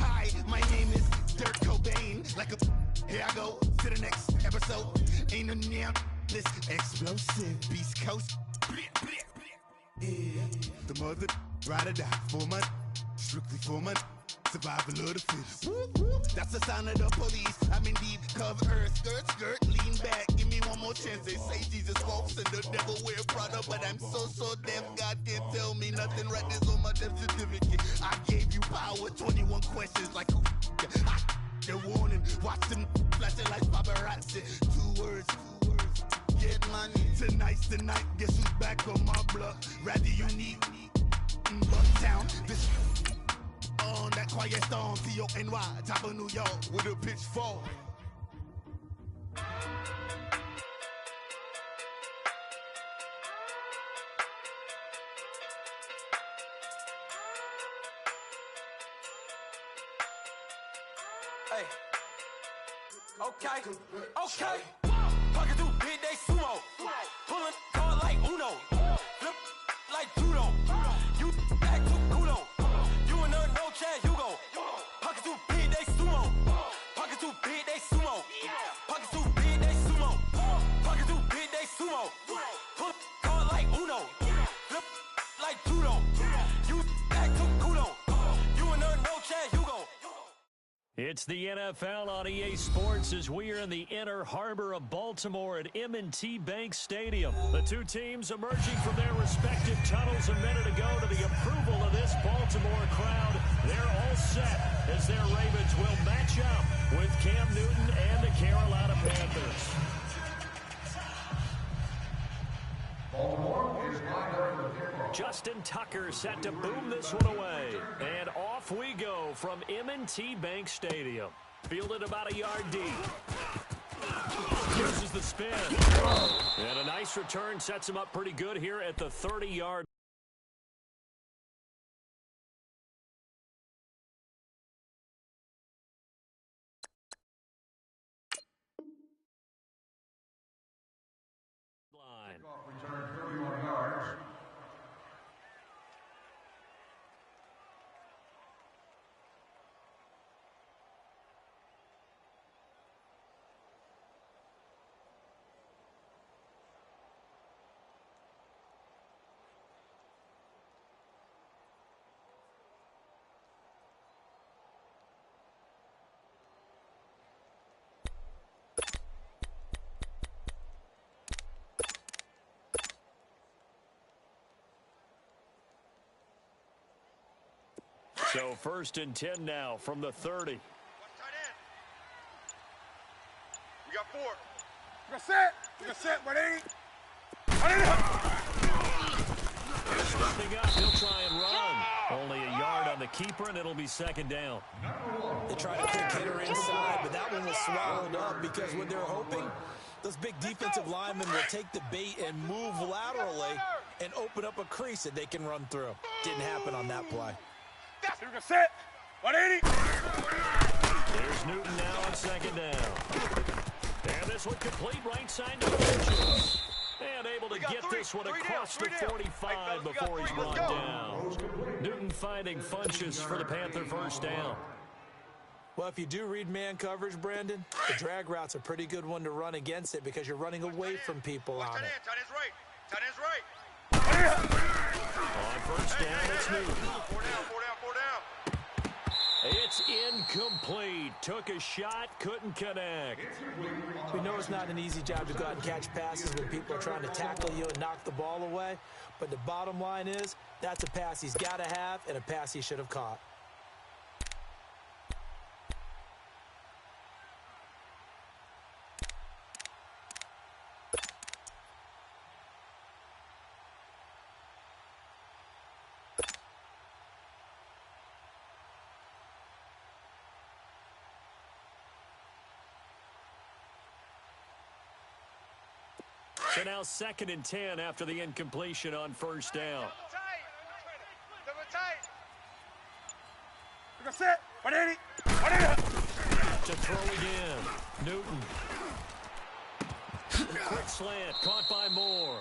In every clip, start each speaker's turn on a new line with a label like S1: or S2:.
S1: Hi, my name is Dirk Cobain. Like a here I go to the next episode. Ain't no damn this explosive Beast Coast. Yeah, the mother ride or die for my strictly for my survival of the fittest. That's the sign of the police. I'm indeed cover earth, skirt, lean back. Give me one more chance. They say Jesus walks and the devil wear Prada, but I'm so deaf. God can't tell me nothing. Right there's on my death certificate. I gave you power. 21 questions like who? The warning. Watch them flashing like paparazzi. Two words. Get money. Tonight's the night. Guess who's back on my block? Rather unique. Bucktown. This. On that quiet storm, T-O-N-Y, top of New York, with a pitchfork.
S2: Hey. Okay. Pocket through big day sumo. Pulling card like Uno. Flip like judo. You act too kudo. No chance, you go. Pockets too big, they sumo. Pockets too big, they sumo. Pockets too big, they sumo. Pockets too big, they sumo. Pull card like Uno. Flip like judo. You act too kudo. You in there, no chance, you go.
S3: It's the NFL on EA Sports as we are in the inner harbor of Baltimore at M&T Bank Stadium. The two teams emerging from their respective tunnels a minute ago to the approval of this Baltimore crowd. They're all set as their Ravens will match up with Cam Newton and the Carolina Panthers. Justin Tucker set to boom this one away. And off we go from M&T Bank Stadium. Fielded about a yard deep. Uses the spin. And a nice return sets him up pretty good here at the 30-yard line.
S4: Return 31 yards.
S3: So 1st and 10 now from the 30.
S5: Watch tight end. We got 4.
S4: We got set, buddy.
S3: Stepping up, he'll try and run. Only a yard on the keeper, and it'll be 2nd down.
S2: They tried a quick hitter inside, but that one was swallowed up because what they're hoping, those big defensive linemen will take the bait and move laterally and open up a crease that they can run through. Didn't happen on that play.
S4: Set, 180.
S3: There's Newton now on 2nd down. And this one complete right side to Funches. And able to get this one across the 45 before he's brought down. Newton finding Funches for the Panther 1st down.
S2: Well, if you do read man coverage, Brandon, the drag route's a pretty good one to run against it because you're running away from people on it.
S5: Tight end's right.
S3: On 1st down, it's Newton.
S5: 4 down.
S3: It's incomplete. Took a shot, couldn't connect.
S2: We know it's not an easy job to go out and catch passes when people are trying to tackle you and knock the ball away. But the bottom line is, that's a pass he's got to have and a pass he should have caught.
S3: So now 2nd and 10 after the incompletion on 1st down.
S4: Set, 180.
S3: To throw again. Newton. Quick slant caught by Moore.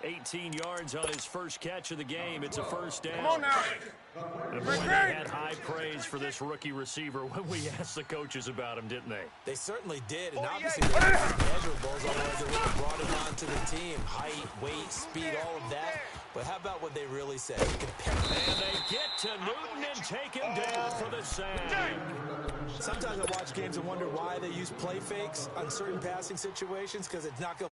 S3: 18 yards on his first catch of the game. It's a first down.
S4: Come on now.
S3: And boy, they had high praise for this rookie receiver when we asked the coaches about him, didn't they?
S6: They certainly did, and obviously they had some measurables, otherwise they would have brought him onto the team. Height, weight, speed, all of that. But how about what they really said?
S3: And they get to Newton and take him down for the sack.
S6: Sometimes I watch games and wonder why they use play fakes on certain passing situations, because it's not going to.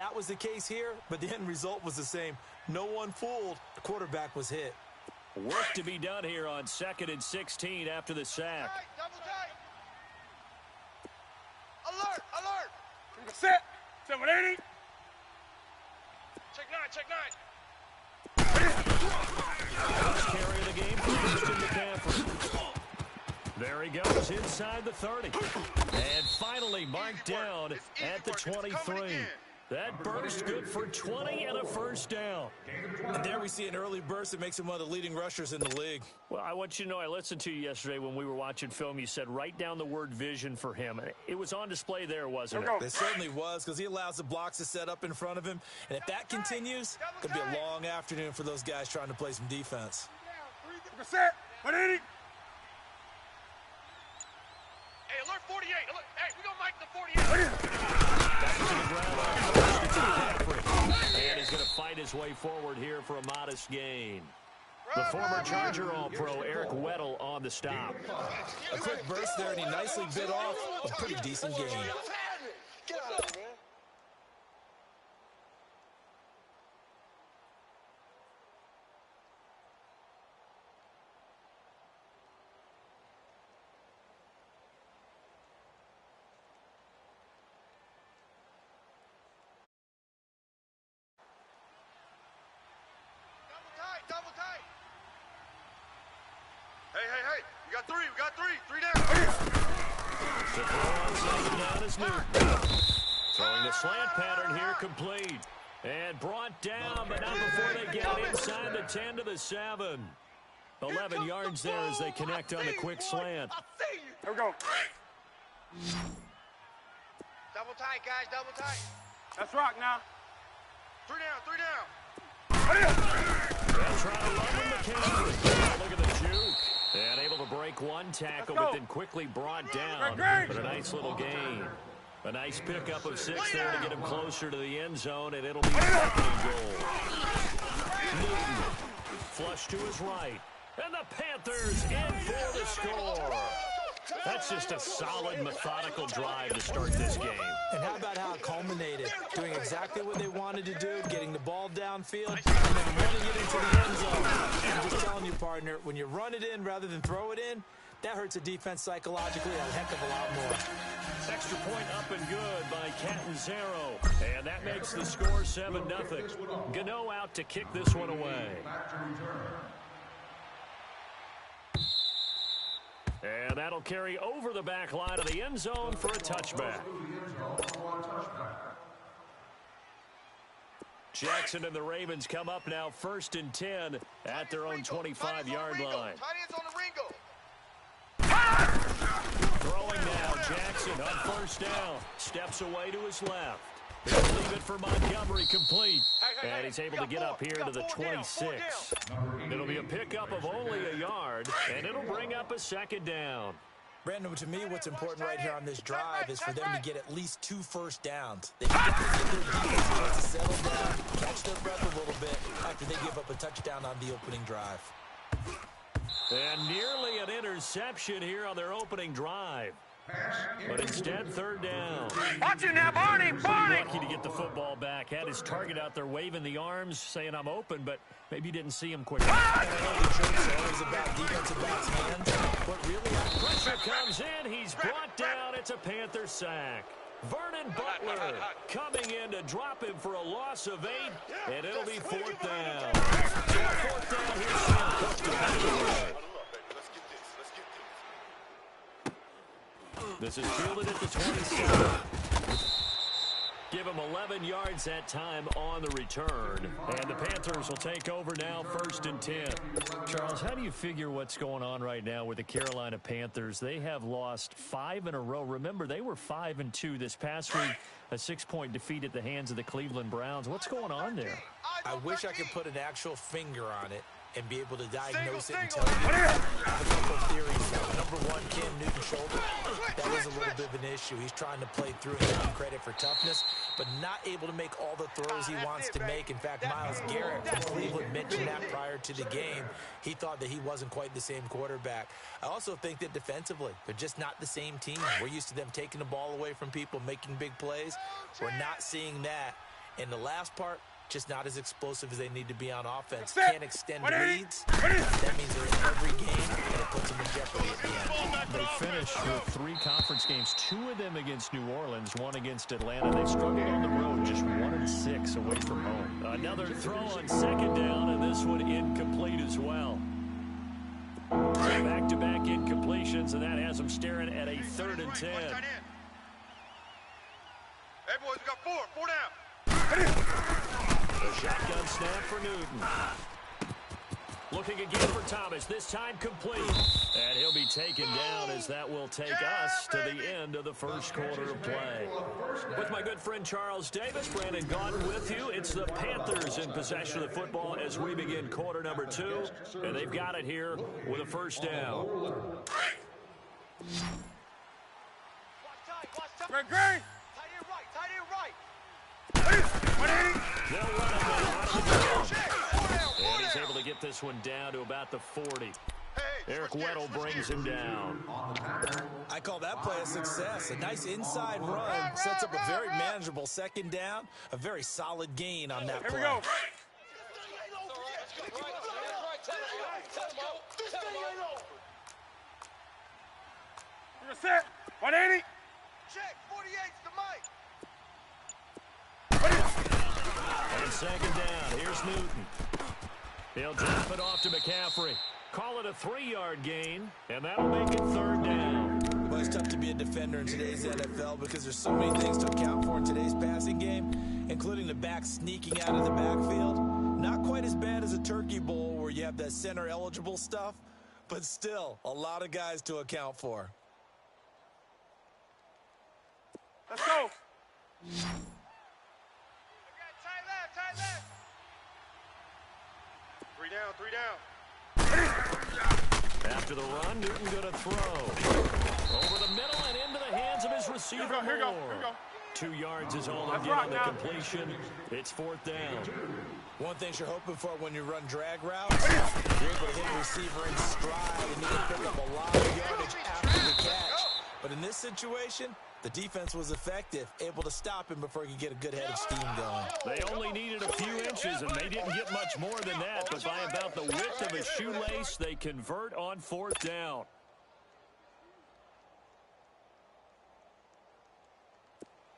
S6: That was the case here, but the end result was the same. No one fooled. The quarterback was hit.
S3: Work to be done here on 2nd and 16 after the sack.
S5: Double tight. Alert, alert.
S4: We're gonna set. Set 180.
S5: Check 9.
S3: First carry of the game for Christian McCaffrey. There he goes inside the 30. And finally marked down at the 23. That burst good for 20 and a first down.
S6: And there we see an early burst that makes him one of the leading rushers in the league.
S3: Well, I want you to know, I listened to you yesterday when we were watching film. You said write down the word vision for him. It was on display there, wasn't it?
S6: It certainly was, because he allows the blocks to set up in front of him. And if that continues, it could be a long afternoon for those guys trying to play some defense.
S4: We're gonna set. 180.
S5: Hey, alert 48. Alert. Hey, we gonna mic the 48.
S3: Back to the ground on first. And he's going to fight his way forward here for a modest gain. The former Charger All-Pro Eric Weddle on the stop.
S6: A quick burst there, and he nicely bit off a pretty decent gain.
S5: Get out of here, man. Double tight. Hey. We got three. 3 down.
S3: The throw on second down is Newton. Throwing the slant pattern here complete. And brought down, but not before they get inside the 10 to the 7. 11 yards there as they connect on the quick slant.
S4: Here we go.
S5: Double tight, guys. Double tight.
S4: Let's rock now.
S5: 3 down.
S3: They'll try to run with McCaffrey. Look at the juke. And able to break one tackle, but then quickly brought down. But a nice little gain. A nice pickup of 6 there to get him closer to the end zone, and it'll be 2nd and goal. Newton, flush to his right. And the Panthers in for the score. That's just a solid, methodical drive to start this game.
S6: And how about how it culminated? Doing exactly what they wanted to do, getting the ball downfield, and then running it into the end zone. I'm just telling you, partner, when you run it in rather than throw it in, that hurts a defense psychologically a heck of a lot more.
S3: Extra point up and good by Catanzaro. And that makes the score 7-0. Gano out to kick this one away. And that'll carry over the back line of the end zone for a touchback. Jackson and the Ravens come up now 1st and 10 at their own 25-yard line.
S5: Tight ends on the Ringo.
S3: Throwing now, Jackson on 1st down. Steps away to his left. He'll leave it for Montgomery complete. And he's able to get up here to the 26. It'll be a pickup of only a yard, and it'll bring up a 2nd down.
S6: Brandon, to me, what's important right here on this drive is for them to get at least 2 first downs. They've got to get their defense to settle down, catch their breath a little bit after they give up a touchdown on the opening drive.
S3: And nearly an interception here on their opening drive. But instead, 3rd down.
S4: Watch it now, Barney.
S3: Lucky to get the football back. Had his target out there waving the arms, saying, I'm open, but maybe you didn't see him quick enough.
S6: I know the joke's always about defensive backs' hands, but really,
S3: Pressure comes in. He's brought down. It's a Panther sack. Vernon Butler coming in to drop him for a loss of 8, and it'll be 4th down. So 4th down, here's Sam Cook to back away. This is fielded at the 27. Give him 11 yards that time on the return. And the Panthers will take over now, 1st and 10. Charles, how do you figure what's going on right now with the Carolina Panthers? They have lost 5 in a row. Remember, they were 5-2 this past week, a 6-point defeat at the hands of the Cleveland Browns. What's going on there?
S6: I wish I could put an actual finger on it and be able to diagnose it and tell you. I have a couple of theories. Number one, Cam Newton's shoulder. That is a little bit of an issue. He's trying to play through and give him credit for toughness, but not able to make all the throws he wants to make. In fact, Myles Garrett from Cleveland mentioned that prior to the game. He thought that he wasn't quite the same quarterback. I also think that defensively, they're just not the same team. We're used to them taking the ball away from people, making big plays. We're not seeing that. And the last part, just not as explosive as they need to be on offense. Can't extend leads. That means they're in every game, and it puts them in jeopardy at the end.
S3: They finished with 3 conference games, 2 of them against New Orleans, 1 against Atlanta. They struggled on the road, just 1-6 away from home. Another throw on 2nd down, and this one incomplete as well. Back-to-back incompletions, and that has them staring at a 3rd and 10.
S5: Hey, boys, we got 4 down.
S3: A shotgun snap for Newton. Looking again for Thomas, this time complete. And he'll be taken down as that will take us to the end of the first quarter of play. With my good friend Charles Davis, Brandon Gaudin with you. It's the Panthers in possession of the football as we begin quarter number 2. And they've got it here with a 1st down.
S4: Greg!
S5: Tight end right.
S3: They'll run him out of the ground. And he's able to get this one down to about the 40. Eric Weddle brings him down.
S6: I call that play a success. A nice inside run sets up a very manageable 2nd down. A very solid gain on that play.
S4: Here we go. You're set. 180.
S5: Check, 48's the mic.
S3: And 2nd down, here's Newton. He'll drop it off to McCaffrey. Call it a 3-yard gain, and that'll make it 3rd down.
S6: Well, it's tough to be a defender in today's NFL because there's so many things to account for in today's passing game, including the back sneaking out of the backfield. Not quite as bad as a turkey bowl where you have that center-eligible stuff, but still a lot of guys to account for.
S4: Let's go.
S5: Tight left. 3 down.
S3: After the run, Newton going to throw. Over the middle and into the hands of his receiver.
S4: Here we go.
S3: 2 yards is all they'll get on the completion. It's 4th down.
S6: One thing you're hoping for when you run drag routes, you're able to hit the receiver in stride and you can pick up a lot of yardage after the catch. But in this situation, the defense was effective, able to stop him before he could get a good head of steam going.
S3: They only needed a few inches, and they didn't get much more than that. But by about the width of a shoelace, they convert on 4th down.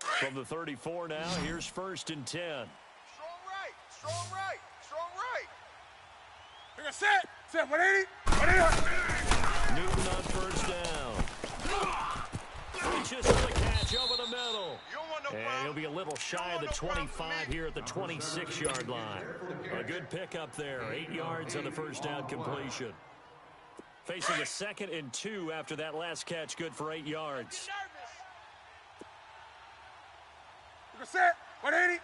S3: From the 34 now, here's 1st and 10.
S5: Strong right.
S4: You're set. 180.
S3: Newton on 1st down. Reaches for the catch over the middle. And he'll be a little shy of the 25 here at the 26-yard line. A good pickup there. 8 yards on the 1st down completion. Facing a 2nd and 2 after that last catch, good for 8 yards.
S4: You're set. 180.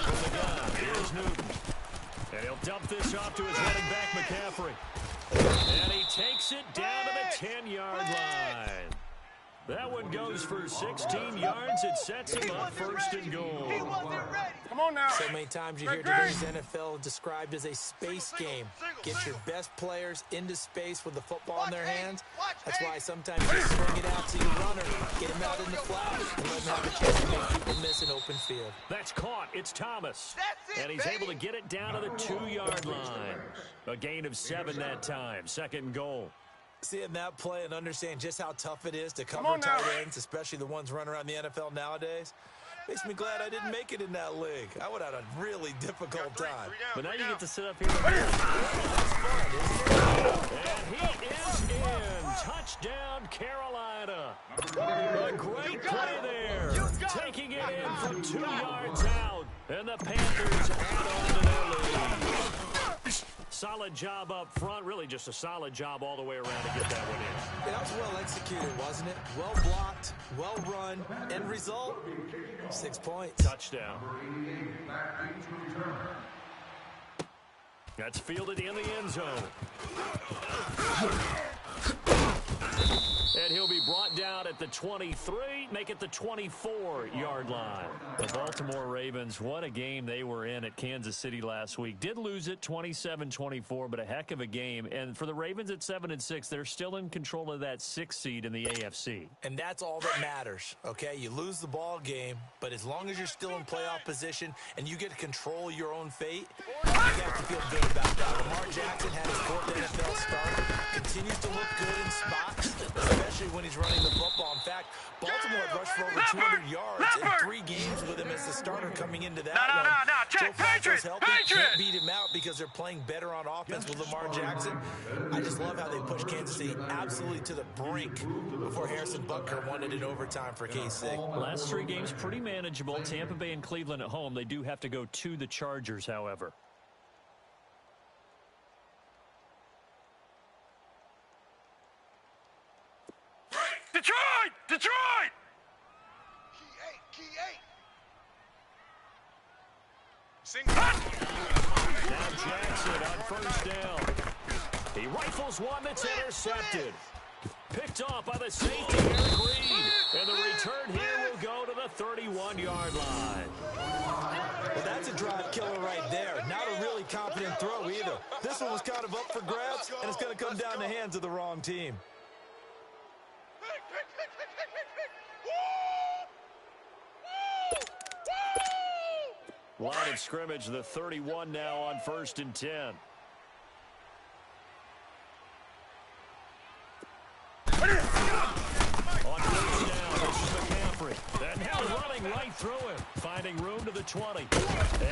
S3: From the gun, here's Newton. And he'll dump this off to his running back, McCaffrey. And he takes it down to the 10-yard line. That one goes for 16 yards. It sets him up 1st and goal.
S4: Come on now.
S6: So many times you hear today's NFL described as a space game. Get your best players into space with the football in their hands. That's why sometimes you swing it out to your runner, get him out in the flat, and let him have a chance to make people miss an open field.
S3: That's caught. It's Thomas. And he's able to get it down to the 2-yard line. A gain of 7 that time. 2nd and goal.
S6: Seeing that play and understand just how tough it is to cover tight ends, especially the ones running around the NFL nowadays, Makes me glad I didn't make it in that league. I would have had a really difficult time.
S3: But now you get to sit up here. And he is in. Touchdown, Carolina. A great play there. Taking it in from 2 yards out. And the Panthers add on to their lead. Solid job up front. Really just a solid job all the way around to get that one in.
S6: Yeah, that was well executed, wasn't it? Well blocked, well run. End result, 6 points.
S3: Touchdown. That's fielded in the end zone. And he'll be brought down at the 23, make it the 24-yard line. The Baltimore Ravens, what a game they were in at Kansas City last week. Did lose it 27-24, but a heck of a game. And for the Ravens at 7-6, they're still in control of that 6th seed in the AFC.
S6: And that's all that matters, okay? You lose the ball game, but as long as you're still in playoff position and you get to control your own fate, you have to feel good about that. Lamar Jackson had his 4th NFL start, continues to look good in spots, especially when he's running the football. In fact, Baltimore had rushed for over 200 yards in 3 games with him as the starter coming into that one. Joe Flacco's healthy, can't beat him out because they're playing better on offense with Lamar Jackson. I just love how they pushed Kansas City absolutely to the brink before Harrison Butker won it in overtime for KC.
S3: Last 3 games pretty manageable. Tampa Bay and Cleveland at home. They do have to go to the Chargers, however.
S5: Detroit! Key 8.
S3: Now Jackson on 1st down. He rifles one that's intercepted. Picked off by the safety, Eric Reed. And the return here will go to the 31-yard line.
S6: Well, that's a drive killer right there. Not a really confident throw either. This one was kind of up for grabs, and it's going to come down the hands of the wrong team.
S3: Line of scrimmage, the 31 now on 1st and 10. On 1st down, this is McCaffrey. And now running right through him, finding room to the 20.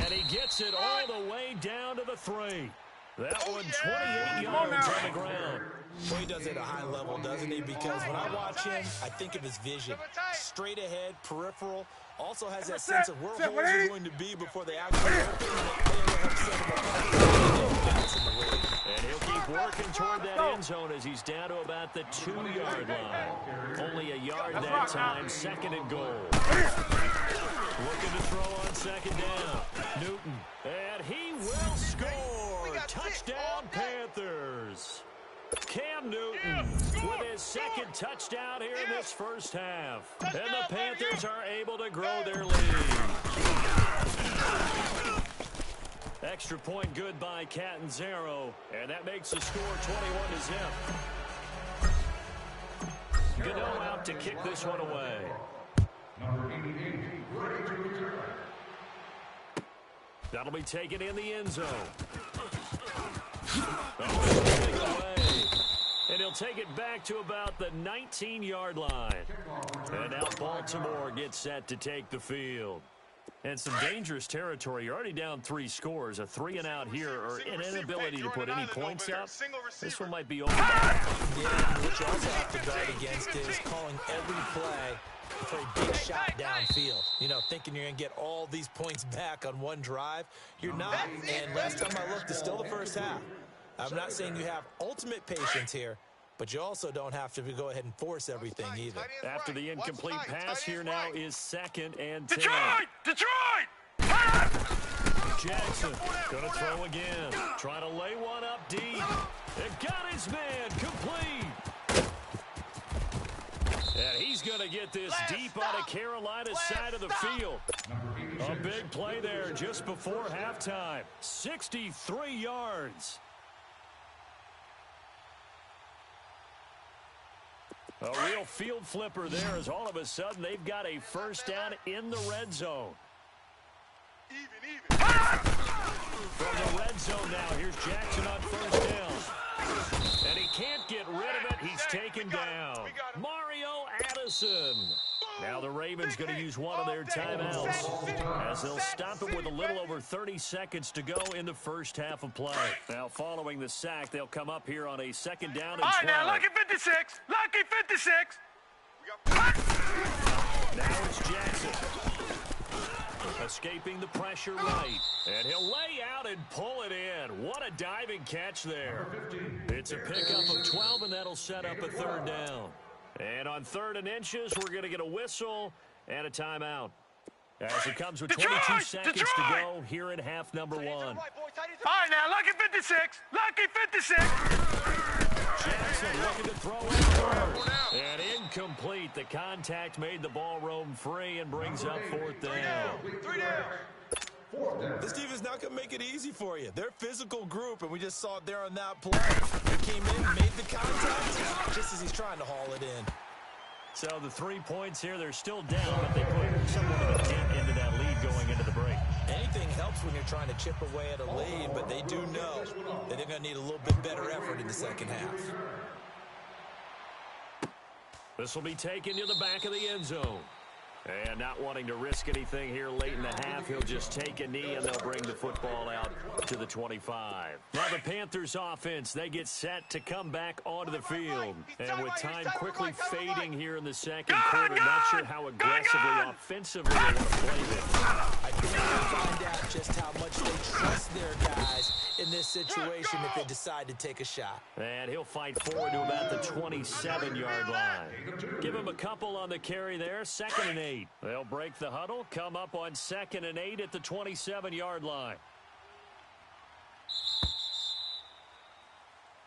S3: And he gets it all the way down to the 3. That one 28 yards on the ground.
S6: Well, he does it at a high level, doesn't he? Because when I watch him, I think of his vision. Straight ahead, peripheral. Also has that sense of where holes are going to be before they actually open.
S3: And he'll keep working toward that end zone as he's down to about the 2-yard line. Only a yard that time, 2nd and goal. Looking to throw on 2nd down. Newton. And he will score. Touchdown, Panthers. Cam Newton with his 2nd touchdown here in this first half. And the Panthers are able to grow their lead. Extra point good by Catanzaro. And that makes the score 21-0. Gano out to kick this one away. That'll be taken in the end zone. And he'll take it back to about the 19-yard line. And now Baltimore gets set to take the field. And some dangerous territory. You're already down 3 scores. A 3-and-out here, or an inability to put any points up. This one might be over.
S6: Yeah, what you also have to guard against is calling every play for a big shot downfield. You know, thinking you're going to get all these points back on one drive. You're not. And last time I looked, it's still the first half. I'm not saying you have ultimate patience here, but you also don't have to go ahead and force everything either.
S3: After the incomplete pass here now is 2nd and 10.
S5: Detroit!
S3: Jackson gonna throw again. Trying to lay one up deep. It got his man complete. And he's gonna get this deep on the Carolina side of the field. A big play there just before halftime. 63 yards. A real field flipper there as all of a sudden they've got a first down in the red zone. From the red zone now, here's Jackson on 1st down. And he can't get rid of it. He's taken down. Mario Addison. Now the Ravens going to use one of their timeouts as they'll stop it with a little over 30 seconds to go in the first half of play. Now following the sack, they'll come up here on a second down and 12.
S4: All right, now, lucky 56. Lucky 56.
S3: Now it's Jackson. Escaping the pressure right. And he'll lay out and pull it in. What a diving catch there. It's a pickup of 12, and that'll set up a third down. And on 3rd and inches, we're going to get a whistle and a timeout. As it comes with 22 seconds to go here in half number 1.
S4: All right, now, lucky 56. Lucky 56.
S3: Jackson looking to throw it. And incomplete. The contact made the ball roam free and brings up 4th down.
S4: 3 down.
S6: This defense not going to make it easy for you. They're a physical group, and we just saw it there on that play. He came in, made the contact, just as he's trying to haul it in.
S3: So the 3 points here, they're still down, but they put somewhat of a dent into that lead going into the break.
S6: Anything helps when you're trying to chip away at a lead, but they do know that they're going to need a little bit better effort in the second half.
S3: This will be taken to the back of the end zone. And not wanting to risk anything here late in the half, he'll just take a knee and they'll bring the football out to the 25. Now the Panthers offense, they get set to come back onto the field. And with time quickly fading here in the second quarter, not sure how aggressively, offensively they want to play this.
S6: I think we'll find out just how much they trust their guys in this situation if they decide to take a shot.
S3: And he'll fight forward to about the 27-yard line. Give him a couple on the carry there, 2nd and 8. They'll break the huddle, come up on 2nd and 8 at the 27-yard line.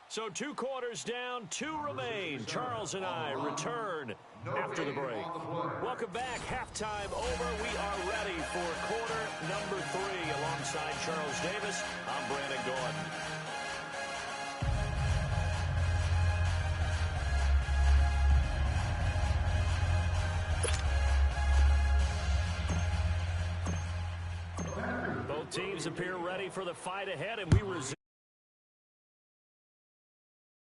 S3: So 2 quarters down, 2 remain. Charles and I return after the break. Welcome back. Halftime over. We are ready for quarter number 3. Alongside Charles Davis, I'm Brandon Gordon. Both teams appear ready for the fight ahead, and we resume.